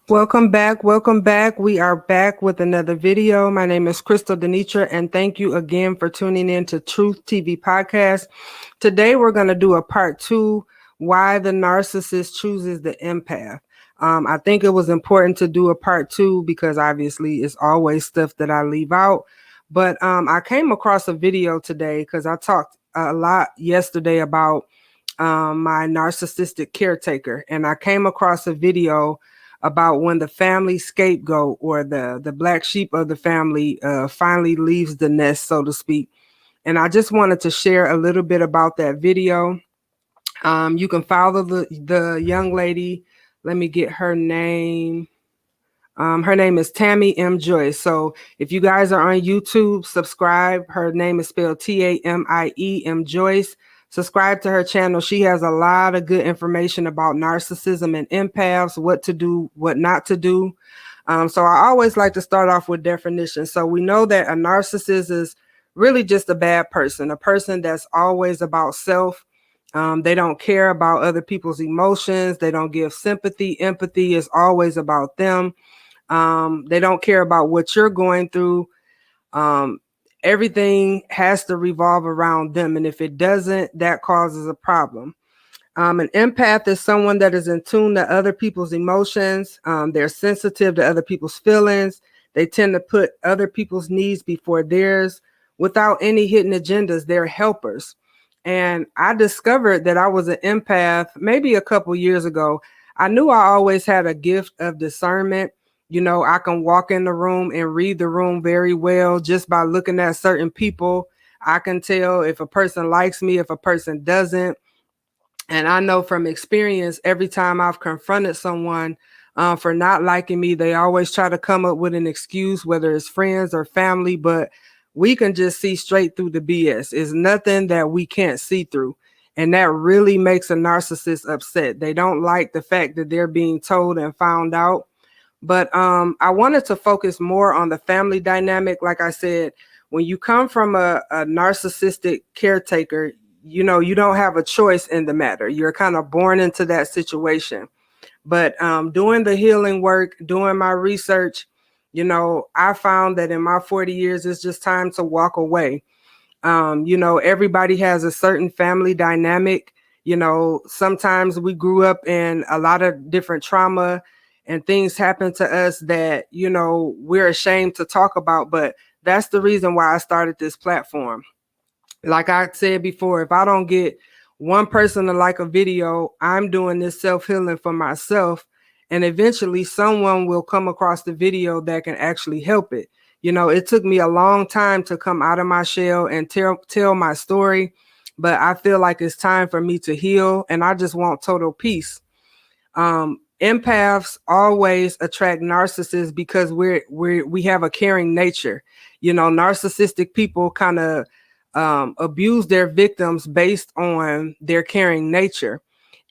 Welcome back. Welcome back. We are back with another video. My name is Crystal Denitra, and thank you again for tuning in to Truth TV Podcast. Today, we're going to do a part 2, why the narcissist chooses the empath. I think it was important to do a part 2 because obviously it's always stuff that I leave out. But I came across a video today because I talked a lot yesterday about my narcissistic caretaker, and I came across a video about when the family scapegoat or the black sheep of the family finally leaves the nest, so to speak. And I just wanted to share a little bit about that video. You can follow the young lady. Let me get her name. Her name is Tammy M. Joyce. So if you guys are on YouTube, subscribe. Her name is spelled Tamie M. Joyce. Subscribe to her channel. She has a lot of good information about narcissism and empaths, what to do, what not to do. So I always like to start off with definitions. So we know that a narcissist is really just a bad person, a person that's always about self. They don't care about other people's emotions. They don't give sympathy. Empathy is always about them. They don't care about what you're going through. Everything has to revolve around them. And if it doesn't, that causes a problem. An empath is someone that is in tune to other people's emotions. They're sensitive to other people's feelings. They tend to put other people's needs before theirs without any hidden agendas. They're helpers. And I discovered that I was an empath maybe a couple years ago. I knew I always had a gift of discernment. You know, I can walk in the room and read the room very well just by looking at certain people. I can tell if a person likes me, if a person doesn't. And I know from experience, every time I've confronted someone for not liking me, they always try to come up with an excuse, whether it's friends or family, but we can just see straight through the BS. It's nothing that we can't see through. And that really makes a narcissist upset. They don't like the fact that they're being told and found out. But I wanted to focus more on the family dynamic. Like I said, when you come from a narcissistic caretaker, you know, you don't have a choice in the matter. You're kind of born into that situation. But doing the healing work, doing my research, you know, I found that in my 40 years, it's just time to walk away. You know, everybody has a certain family dynamic. You know, sometimes we grew up in a lot of different trauma and things happen to us that, you know, we're ashamed to talk about. But that's the reason why I started this platform. Like I said before, if I don't get one person to like a video, I'm doing this self-healing for myself. And eventually someone will come across the video that can actually help it. You know, it took me a long time to come out of my shell and tell my story, but I feel like it's time for me to heal, and I just want total peace. Empaths always attract narcissists because we have a caring nature. You know, narcissistic people kind of abuse their victims based on their caring nature.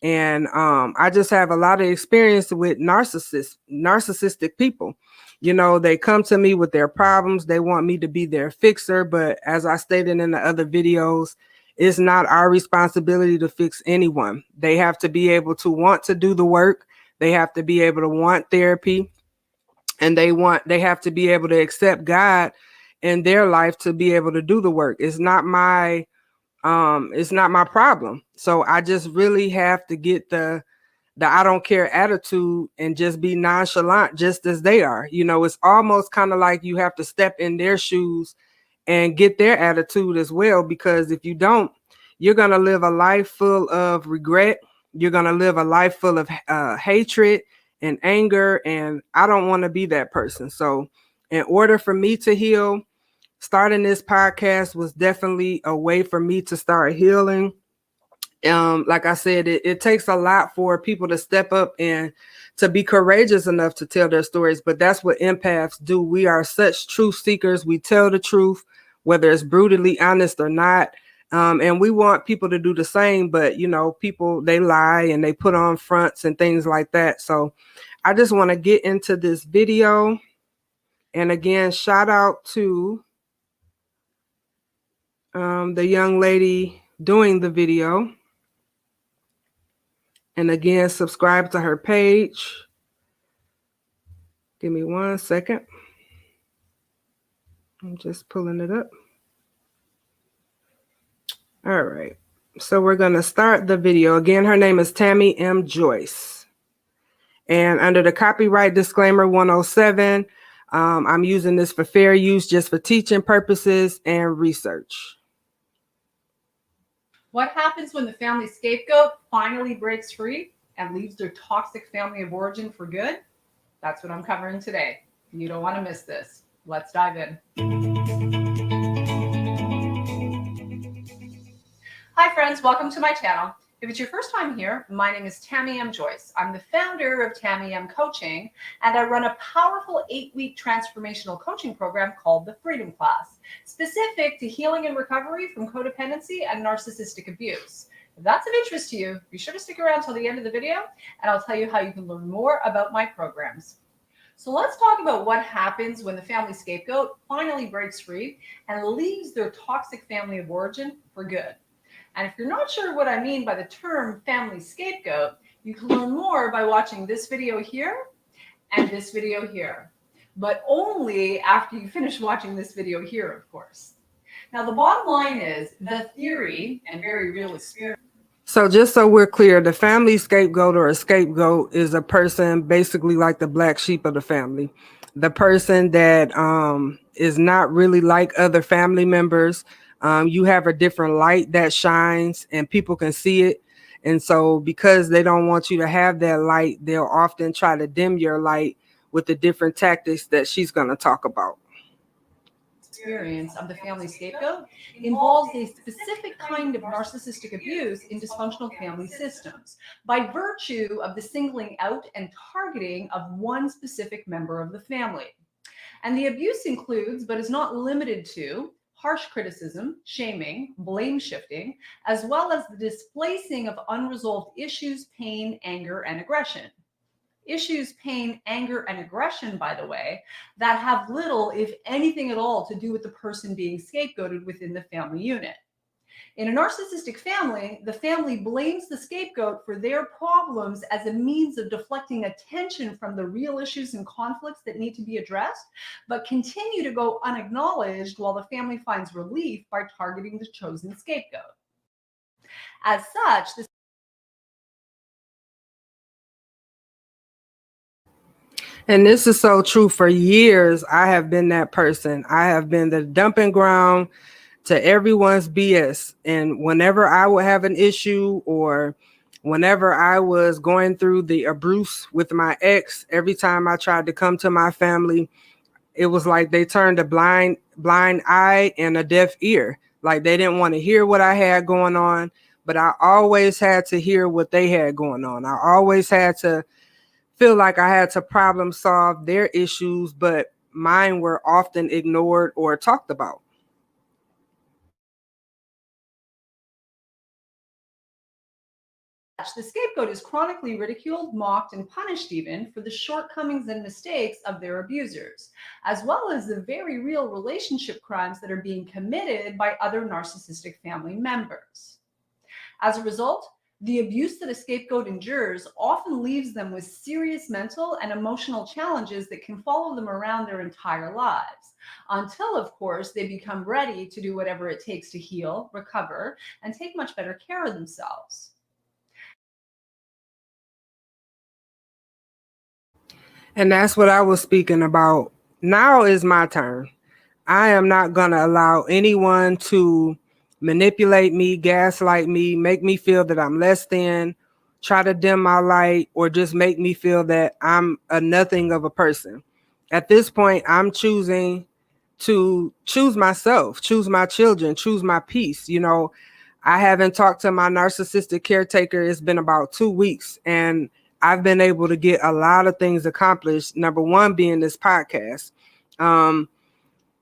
And I just have a lot of experience with narcissistic people. You know, they come to me with their problems. They want me to be their fixer. But as I stated in the other videos, it's not our responsibility to fix anyone. They have to be able to want to do the work. They have to be able to want therapy. And they have to be able to accept God in their life to be able to do the work. It's not my problem. So I just really have to get the I don't care attitude and just be nonchalant just as they are. You know, it's almost kind of like you have to step in their shoes and get their attitude as well, because if you don't, you're going to live a life full of regret. You're going to live a life full of hatred and anger, and I don't want to be that person. So in order for me to heal, starting this podcast was definitely a way for me to start healing. Like I said, it takes a lot for people to step up and to be courageous enough to tell their stories. But that's what empaths do. We are such truth seekers. We tell the truth, whether it's brutally honest or not. And we want people to do the same. But, you know, people, they lie and they put on fronts and things like that. So I just want to get into this video. And again, shout out to the young lady doing the video. And again, subscribe to her page. Give me 1 second. I'm just pulling it up. All right. So we're going to start the video. Again, her name is Tammy M. Joyce. And under the copyright disclaimer 107, I'm using this for fair use, just for teaching purposes and research. What happens when the family scapegoat finally breaks free and leaves their toxic family of origin for good? That's what I'm covering today. You don't want to miss this. Let's dive in. Hi friends, welcome to my channel. If it's your first time here, my name is Tammy M. Joyce. I'm the founder of Tammy M Coaching, and I run a powerful 8-week transformational coaching program called the Freedom Class, specific to healing and recovery from codependency and narcissistic abuse. If that's of interest to you, be sure to stick around till the end of the video, and I'll tell you how you can learn more about my programs. So let's talk about what happens when the family scapegoat finally breaks free and leaves their toxic family of origin for good. And if you're not sure what I mean by the term family scapegoat, you can learn more by watching this video here and this video here, but only after you finish watching this video here, of course. Now, the bottom line is the theory and very real experience. So just so we're clear, the family scapegoat or a scapegoat is a person basically like the black sheep of the family. The person that is not really like other family members. You have a different light that shines and people can see it. And so because they don't want you to have that light, they'll often try to dim your light with the different tactics that she's going to talk about. Experience of the family scapegoat involves a specific kind of narcissistic abuse in dysfunctional family systems by virtue of the singling out and targeting of one specific member of the family. And the abuse includes, but is not limited to, harsh criticism, shaming, blame shifting, as well as the displacing of unresolved issues, pain, anger, and aggression. Issues, pain, anger, and aggression, by the way, that have little, if anything at all, to do with the person being scapegoated within the family unit. In a narcissistic family, the family blames the scapegoat for their problems as a means of deflecting attention from the real issues and conflicts that need to be addressed, but continue to go unacknowledged while the family finds relief by targeting the chosen scapegoat. As such, this And this is so true. For years, I have been that person. I have been the dumping ground to everyone's BS. And whenever I would have an issue or whenever I was going through the abuse with my ex, every time I tried to come to my family, it was like they turned a blind eye and a deaf ear. Like they didn't want to hear what I had going on, but I always had to hear what they had going on. I always had to feel like I had to problem solve their issues, but mine were often ignored or talked about. the scapegoat is chronically ridiculed, mocked, and punished even for the shortcomings and mistakes of their abusers, as well as the very real relationship crimes that are being committed by other narcissistic family members. As a result, the abuse that a scapegoat endures often leaves them with serious mental and emotional challenges that can follow them around their entire lives, until, of course, they become ready to do whatever it takes to heal, recover, and take much better care of themselves. And that's what I was speaking about. Now is my turn. I am not going to allow anyone to manipulate me, gaslight me, make me feel that I'm less than, try to dim my light, or just make me feel that I'm a nothing of a person. At this point, I'm choosing to choose myself, choose my children, choose my peace. You know, I haven't talked to my narcissistic caretaker. It's been about 2 weeks, and I've been able to get a lot of things accomplished. Number one being this podcast.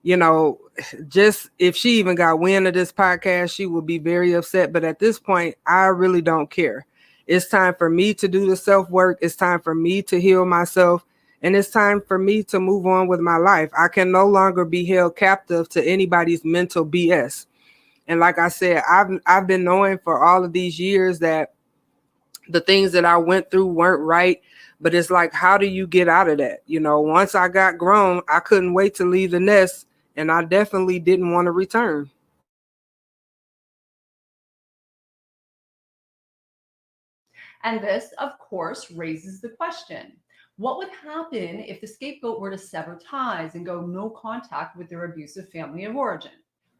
You know, just if she even got wind of this podcast, she would be very upset. But at this point, I really don't care. It's time for me to do the self-work. It's time for me to heal myself. And it's time for me to move on with my life. I can no longer be held captive to anybody's mental BS. And like I said, I've been knowing for all of these years that the things that I went through weren't right. But it's like, how do you get out of that? Once I got grown, I couldn't wait to leave the nest, and I definitely didn't want to return. And this, of course, raises the question, what would happen if the scapegoat were to sever ties and go no contact with their abusive family of origin?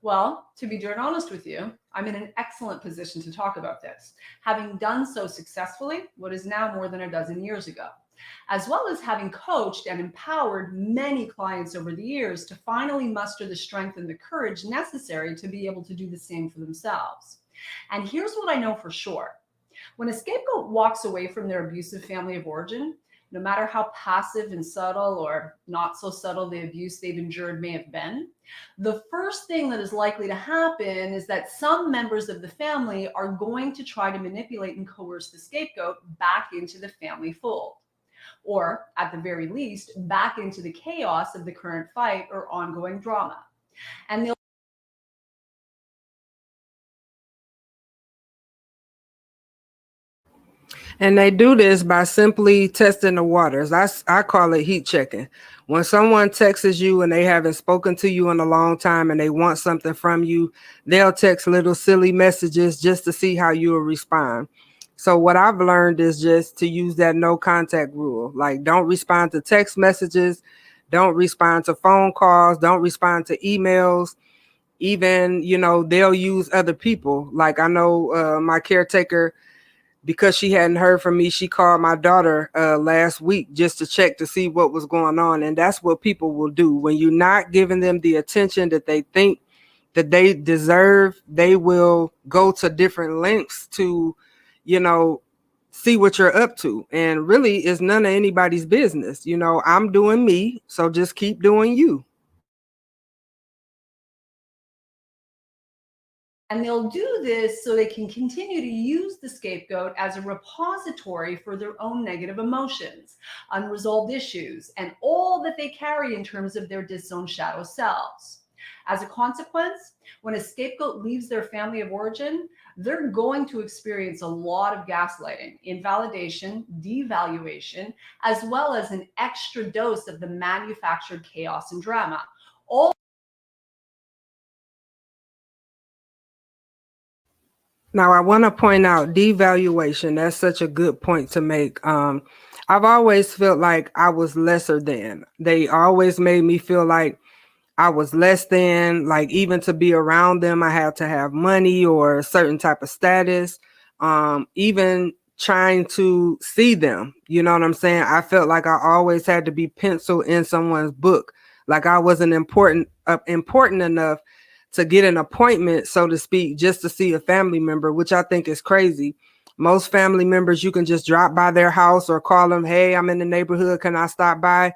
Well, to be darn honest with you, I'm in an excellent position to talk about this, having done so successfully what is now more than a dozen years ago, as well as having coached and empowered many clients over the years to finally muster the strength and the courage necessary to be able to do the same for themselves. And here's what I know for sure. When a scapegoat walks away from their abusive family of origin, no matter how passive and subtle or not so subtle the abuse they've endured may have been, the first thing that is likely to happen is that some members of the family are going to try to manipulate and coerce the scapegoat back into the family fold, or at the very least, back into the chaos of the current fight or ongoing drama. And they'll And they do this by simply testing the waters. I call it heat checking. When someone texts you and they haven't spoken to you in a long time and they want something from you, they'll text little silly messages just to see how you will respond. So what I've learned is just to use that no contact rule. Like, don't respond to text messages, don't respond to phone calls, don't respond to emails. Even, they'll use other people. Like, I know my caretaker, because she hadn't heard from me, she called my daughter last week just to check to see what was going on. And that's what people will do. When you're not giving them the attention that they think that they deserve, they will go to different lengths to, you know, see what you're up to. And really, it's none of anybody's business. I'm doing me, so just keep doing you. And they'll do this so they can continue to use the scapegoat as a repository for their own negative emotions, unresolved issues, and all that they carry in terms of their disowned shadow selves. As a consequence, when a scapegoat leaves their family of origin, they're going to experience a lot of gaslighting, invalidation, devaluation, as well as an extra dose of the manufactured chaos and drama. All Now, I want to point out devaluation. That's such a good point to make. I've always felt like I was lesser than. They always made me feel like I was less than. Like, even to be around them, I had to have money or a certain type of status. Even trying to see them, you know what I'm saying? I felt like I always had to be penciled in someone's book. Like, I wasn't important enough to get an appointment, so to speak, just to see a family member, which I think is crazy. Most family members, you can just drop by their house or call them, hey, I'm in the neighborhood, can I stop by?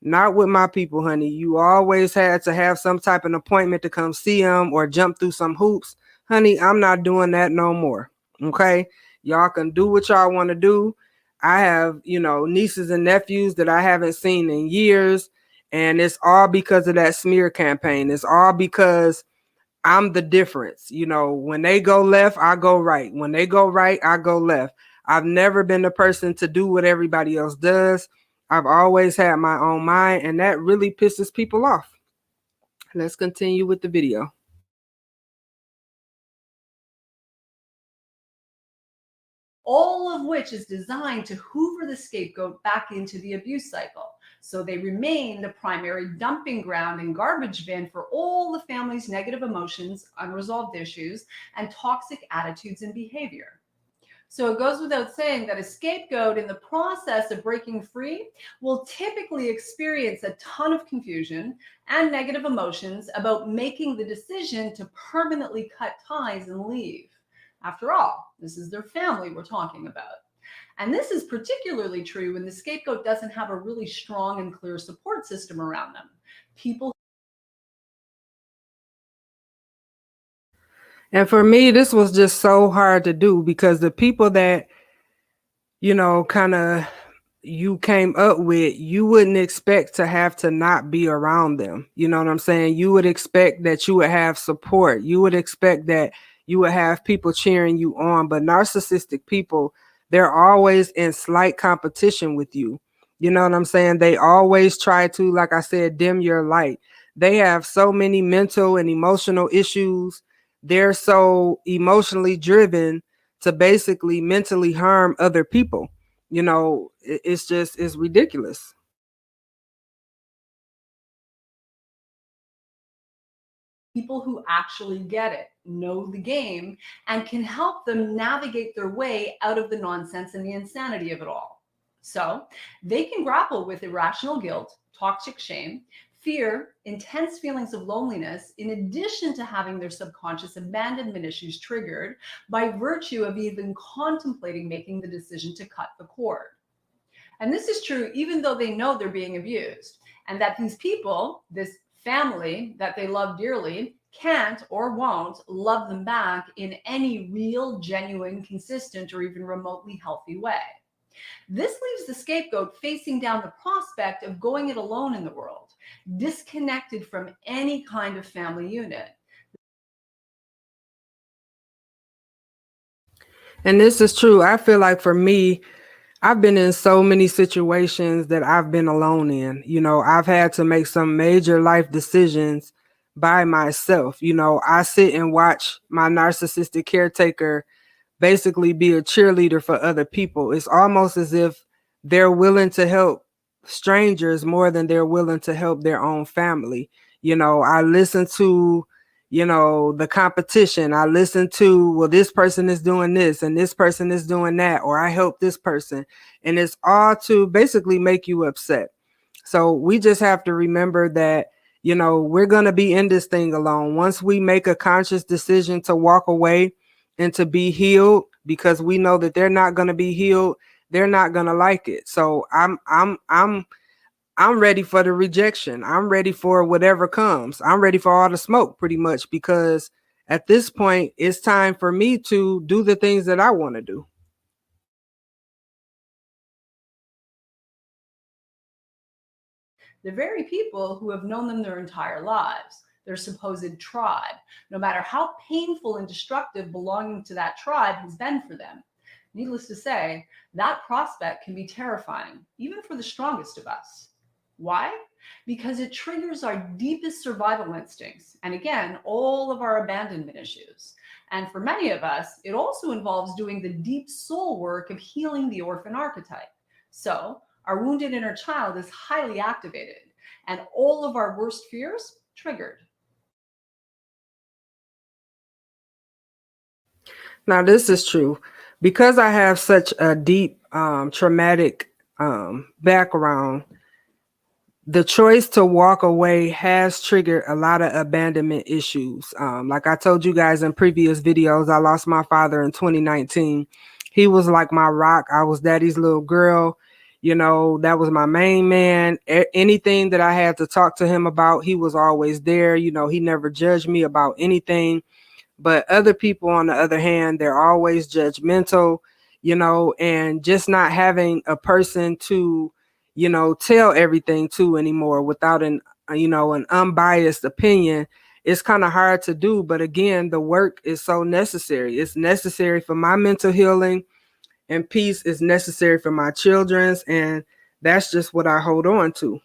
Not with my people, honey. You always had to have some type of appointment to come see them or jump through some hoops. Honey, I'm not doing that no more. Okay? Y'all can do what y'all want to do. I have, nieces and nephews that I haven't seen in years. And it's all because of that smear campaign. It's all because I'm the difference. When they go left, I go right. When they go right, I go left. I've never been the person to do what everybody else does. I've always had my own mind, and that really pisses people off. Let's continue with the video. all of which is designed to hoover the scapegoat back into the abuse cycle. So they remain the primary dumping ground and garbage bin for all the family's negative emotions, unresolved issues, and toxic attitudes and behavior. So it goes without saying that a scapegoat in the process of breaking free will typically experience a ton of confusion and negative emotions about making the decision to permanently cut ties and leave. After all, this is their family we're talking about. And this is particularly true when the scapegoat doesn't have a really strong and clear support system around them. People. And for me, this was just so hard to do because the people that, kind of you came up with, you wouldn't expect to have to not be around them. You know what I'm saying? You would expect that you would have support. You would expect that you would have people cheering you on. But narcissistic people, they're always in slight competition with you. You know what I'm saying? They always try to, like I said, dim your light. They have so many mental and emotional issues. They're so emotionally driven to basically mentally harm other people. It's just, it's ridiculous. People who actually get it, know the game, and can help them navigate their way out of the nonsense and the insanity of it all. So they can grapple with irrational guilt, toxic shame, fear, intense feelings of loneliness, in addition to having their subconscious abandonment issues triggered by virtue of even contemplating making the decision to cut the cord. And this is true even though they know they're being abused, and that these people, this family that they love dearly, can't or won't love them back in any real, genuine, consistent, or even remotely healthy way. This leaves the scapegoat facing down the prospect of going it alone in the world, disconnected from any kind of family unit. And this is true. I feel like for me, I've been in so many situations that I've been alone in. I've had to make some major life decisions by myself. I sit and watch my narcissistic caretaker basically be a cheerleader for other people. It's almost as if they're willing to help strangers more than they're willing to help their own family. I listen to, the competition. I listen to, well, this person is doing this and this person is doing that, or I help this person. And it's all to basically make you upset. So we just have to remember that, we're going to be in this thing alone. Once we make a conscious decision to walk away and to be healed, because we know that they're not going to be healed, they're not going to like it. So I'm ready for the rejection. I'm ready for whatever comes. I'm ready for all the smoke pretty much, because at this point it's time for me to do the things that I want to do. The very people who have known them their entire lives, their supposed tribe, no matter how painful and destructive belonging to that tribe has been for them. Needless to say, that prospect can be terrifying, even for the strongest of us. Why? Because it triggers our deepest survival instincts, and again, all of our abandonment issues. And for many of us, it also involves doing the deep soul work of healing the orphan archetype. So, our wounded inner child is highly activated, and all of our worst fears triggered. Now, this is true. Because I have such a deep traumatic background, the choice to walk away has triggered a lot of abandonment issues. Like I told you guys in previous videos, I lost my father in 2019. He was like my rock. I was daddy's little girl. That was my main man. Anything that I had to talk to him about, he was always there. He never judged me about anything. But other people, on the other hand, they're always judgmental, and just not having a person to, tell everything to anymore without an unbiased opinion. It's kind of hard to do. But again, the work is so necessary. It's necessary for my mental healing, and peace is necessary for my children's. And that's just what I hold on to.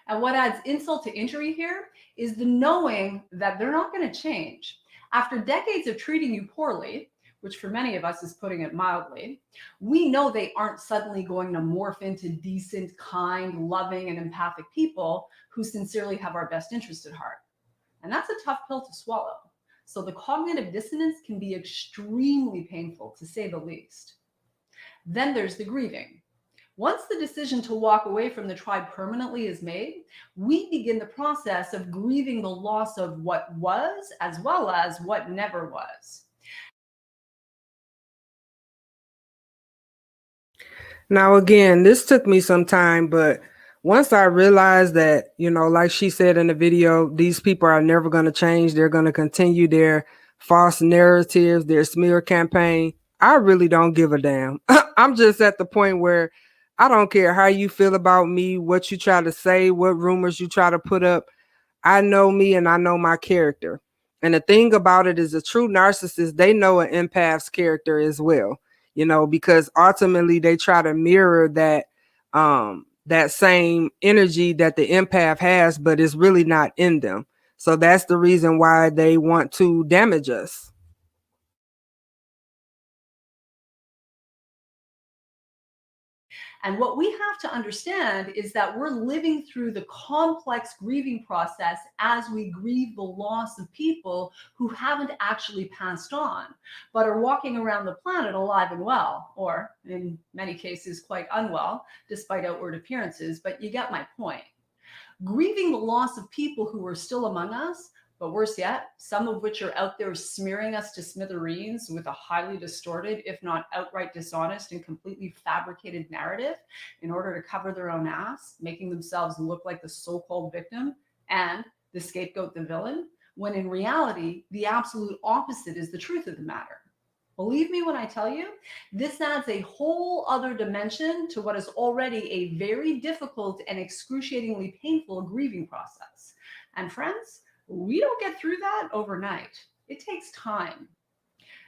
And what adds insult to injury here is the knowing that they're not going to change. After decades of treating you poorly, which for many of us is putting it mildly, we know they aren't suddenly going to morph into decent, kind, loving, and empathic people who sincerely have our best interest at heart. And that's a tough pill to swallow. So the cognitive dissonance can be extremely painful, to say the least. Then there's the grieving. Once the decision to walk away from the tribe permanently is made, we begin the process of grieving the loss of what was as well as what never was. Now, again, this took me some time, but once I realized that, like she said in the video, these people are never going to change. They're going to continue their false narratives, their smear campaign. I really don't give a damn. I'm just at the point where I don't care how you feel about me, what you try to say, what rumors you try to put up. I know me and I know my character. And the thing about it is a true narcissist, they know an empath's character as well, because ultimately they try to mirror that same energy that the empath has, but it's really not in them. So that's the reason why they want to damage us. And what we have to understand is that we're living through the complex grieving process as we grieve the loss of people who haven't actually passed on, but are walking around the planet alive and well, or in many cases, quite unwell, despite outward appearances. But you get my point. Grieving the loss of people who are still among us, but worse yet, some of which are out there smearing us to smithereens with a highly distorted, if not outright dishonest and completely fabricated narrative in order to cover their own ass, making themselves look like the so-called victim and the scapegoat, the villain, when in reality, the absolute opposite is the truth of the matter. Believe me when I tell you, this adds a whole other dimension to what is already a very difficult and excruciatingly painful grieving process. And friends, we don't get through that overnight. It takes time.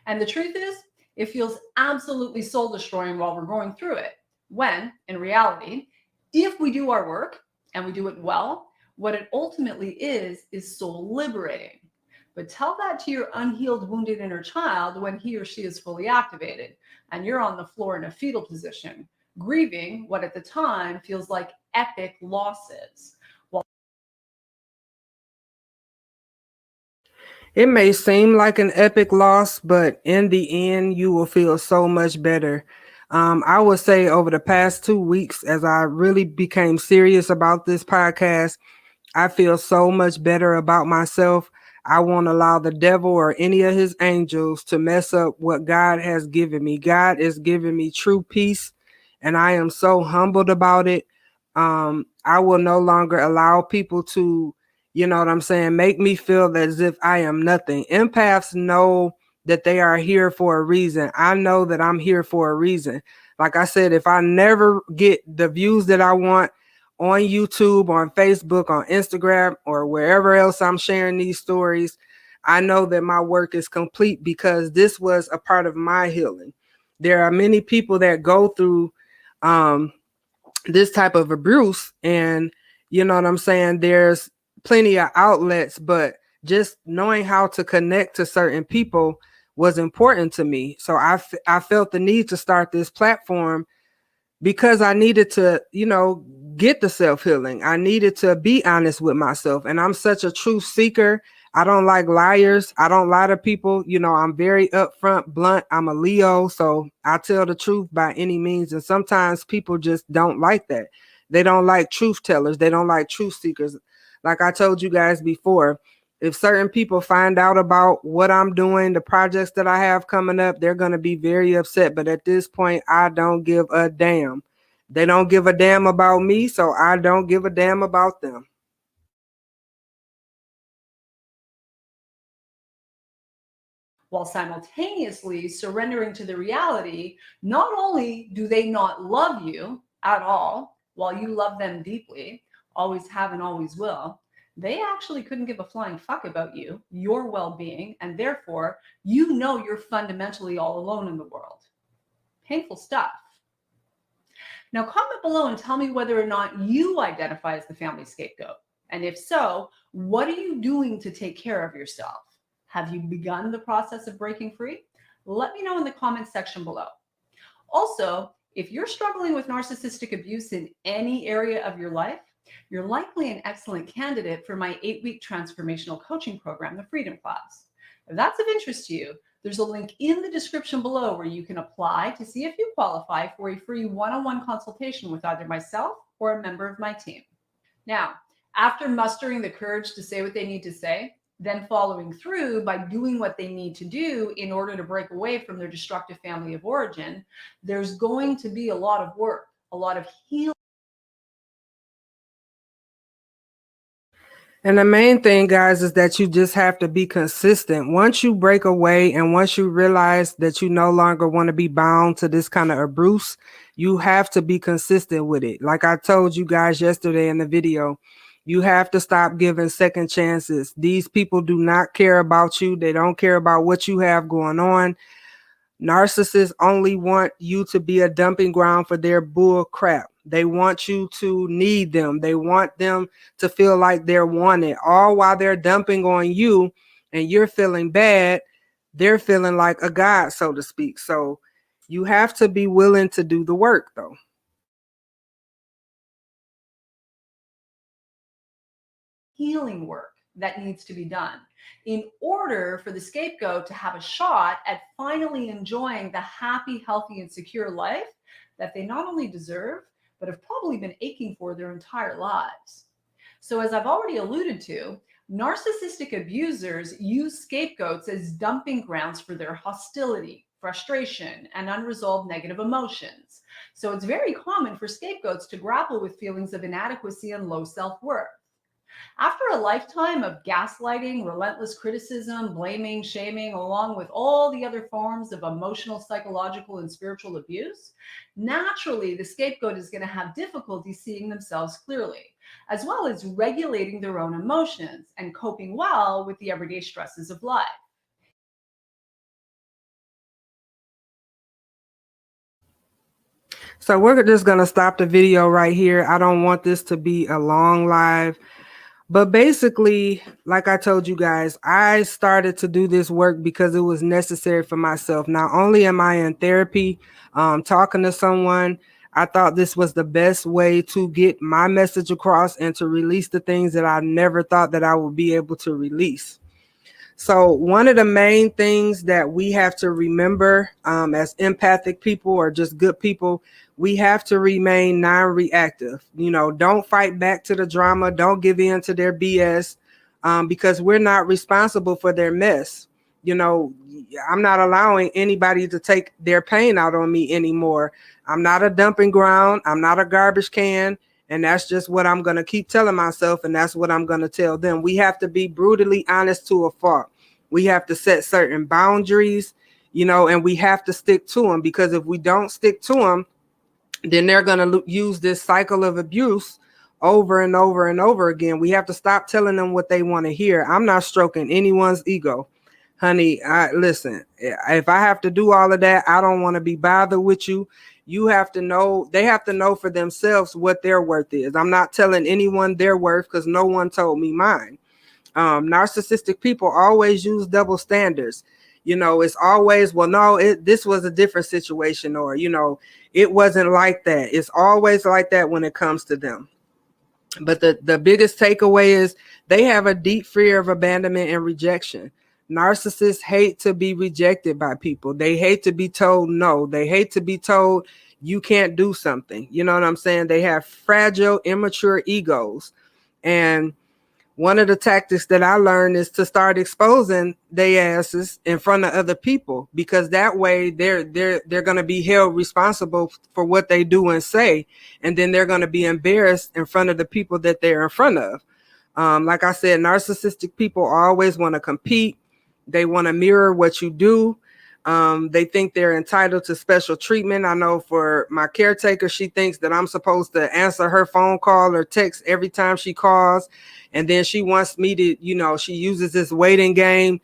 And the truth is, it feels absolutely soul destroying while we're going through it. When, in reality, if we do our work and we do it well, what it ultimately is soul liberating. But tell that to your unhealed, wounded inner child when he or she is fully activated and you're on the floor in a fetal position, grieving what at the time feels like epic losses. It may seem like an epic loss, but in the end, you will feel so much better. I would say over the past 2 weeks, as I really became serious about this podcast, I feel so much better about myself. I won't allow the devil or any of his angels to mess up what God has given me. God is giving me true peace, and I am so humbled about it. I will no longer allow people to, what I'm saying, make me feel as if I am nothing. Empaths know that they are here for a reason. I know that I'm here for a reason. Like I said, if I never get the views that I want on YouTube, on Facebook, on Instagram, or wherever else I'm sharing these stories, I know that my work is complete because this was a part of my healing. There are many people that go through um, this type of abuse, and you know what I'm saying, there's plenty of outlets, but just knowing how to connect to certain people was important to me. So I felt the need to start this platform because I needed to, get the self-healing. I needed to be honest with myself. And I'm such a truth seeker. I don't like liars. I don't lie to people. I'm very upfront, blunt. I'm a Leo, so I tell the truth by any means. And sometimes people just don't like that. They don't like truth tellers. They don't like truth seekers. Like I told you guys before, if certain people find out about what I'm doing, the projects that I have coming up, they're going to be very upset. But at this point, I don't give a damn. They don't give a damn about me, so I don't give a damn about them. While simultaneously surrendering to the reality, not only do they not love you at all, while you love them deeply, always have and always will, they actually couldn't give a flying fuck about you, your well-being, and therefore, you're fundamentally all alone in the world. Painful stuff. Now, comment below and tell me whether or not you identify as the family scapegoat. And if so, what are you doing to take care of yourself? Have you begun the process of breaking free? Let me know in the comments section below. Also, if you're struggling with narcissistic abuse in any area of your life, you're likely an excellent candidate for my 8-week transformational coaching program, the Freedom Class. If that's of interest to you, there's a link in the description below where you can apply to see if you qualify for a free one-on-one consultation with either myself or a member of my team. Now, after mustering the courage to say what they need to say, then following through by doing what they need to do in order to break away from their destructive family of origin, there's going to be a lot of work, a lot of healing. And the main thing, guys, is that you just have to be consistent. Once you break away and once you realize that you no longer want to be bound to this kind of abuse, you have to be consistent with it. Like I told you guys yesterday in the video, You have to stop giving second chances. These people do not care about you. They don't care about what you have going on. Narcissists only want you to be a dumping ground for their bull crap. They want you to need them. They want them to feel like they're wanted, all while they're dumping on you and you're feeling bad. They're feeling like a god, so to speak. So you have to be willing to do the work, though. Healing work that needs to be done in order for the scapegoat to have a shot at finally enjoying the happy, healthy, and secure life that they not only deserve, but have probably been aching for their entire lives. So, as I've already alluded to, narcissistic abusers use scapegoats as dumping grounds for their hostility, frustration, and unresolved negative emotions. So, it's very common for scapegoats to grapple with feelings of inadequacy and low self worth. After a lifetime of gaslighting, relentless criticism, blaming, shaming, along with all the other forms of emotional, psychological, and spiritual abuse, naturally the scapegoat is going to have difficulty seeing themselves clearly, as well as regulating their own emotions and coping well with the everyday stresses of life. So we're just going to stop the video right here. I don't want this to be a long live. But basically, like I told you guys, I started to do this work because it was necessary for myself. Not only am I in therapy, talking to someone, I thought this was the best way to get my message across and to release the things that I never thought that I would be able to release. So one of the main things that we have to remember as empathic people or just good people, we have to remain non-reactive. You know, don't fight back to the drama. Don't give in to their BS because we're not responsible for their mess. You know, I'm not allowing anybody to take their pain out on me anymore. I'm not a dumping ground. I'm not a garbage can. And that's just what I'm going to keep telling myself. And that's what I'm going to tell them. We have to be brutally honest to a fault. We have to set certain boundaries, you know, and we have to stick to them, because if we don't stick to them, then they're going to use this cycle of abuse over and over and over again. We have to stop telling them what they want to hear. I'm not stroking anyone's ego. Honey, listen, if I have to do all of that, I don't want to be bothered with you. You have to know, they have to know for themselves what their worth is. I'm not telling anyone their worth because no one told me mine. Narcissistic people always use double standards. You know, it's always, well, no, this was a different situation, or, you know, it wasn't like that. It's always like that when it comes to them. But the biggest takeaway is they have a deep fear of abandonment and rejection. Narcissists hate to be rejected by people. They hate to be told no. They hate to be told you can't do something. You know what I'm saying? They have fragile, immature egos. And one of the tactics that I learned is to start exposing their asses in front of other people, because that way they're going to be held responsible for what they do and say, and then they're going to be embarrassed in front of the people that they're in front of. Like I said, narcissistic people always want to compete. They want to mirror what you do. They think they're entitled to special treatment. I know for my caretaker, she thinks that I'm supposed to answer her phone call or text every time she calls. And then she wants me to, you know, she uses this waiting game.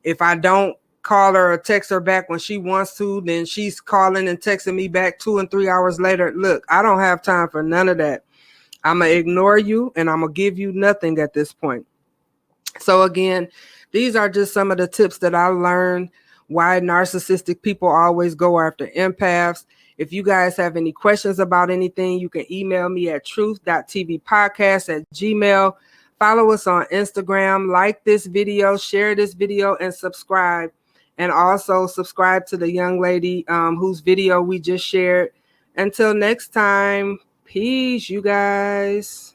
If I don't call her or text her back when she wants to, then she's calling and texting me back 2 and 3 hours later. Look, I don't have time for none of that. I'm going to ignore you and I'm going to give you nothing at this point. So again, these are just some of the tips that I learned why narcissistic people always go after empaths. If you guys have any questions about anything, you can email me at truth.tvpodcast@gmail.com. Follow us on Instagram, like this video, share this video, and subscribe. And also subscribe to the young lady whose video we just shared. Until next time, peace, you guys.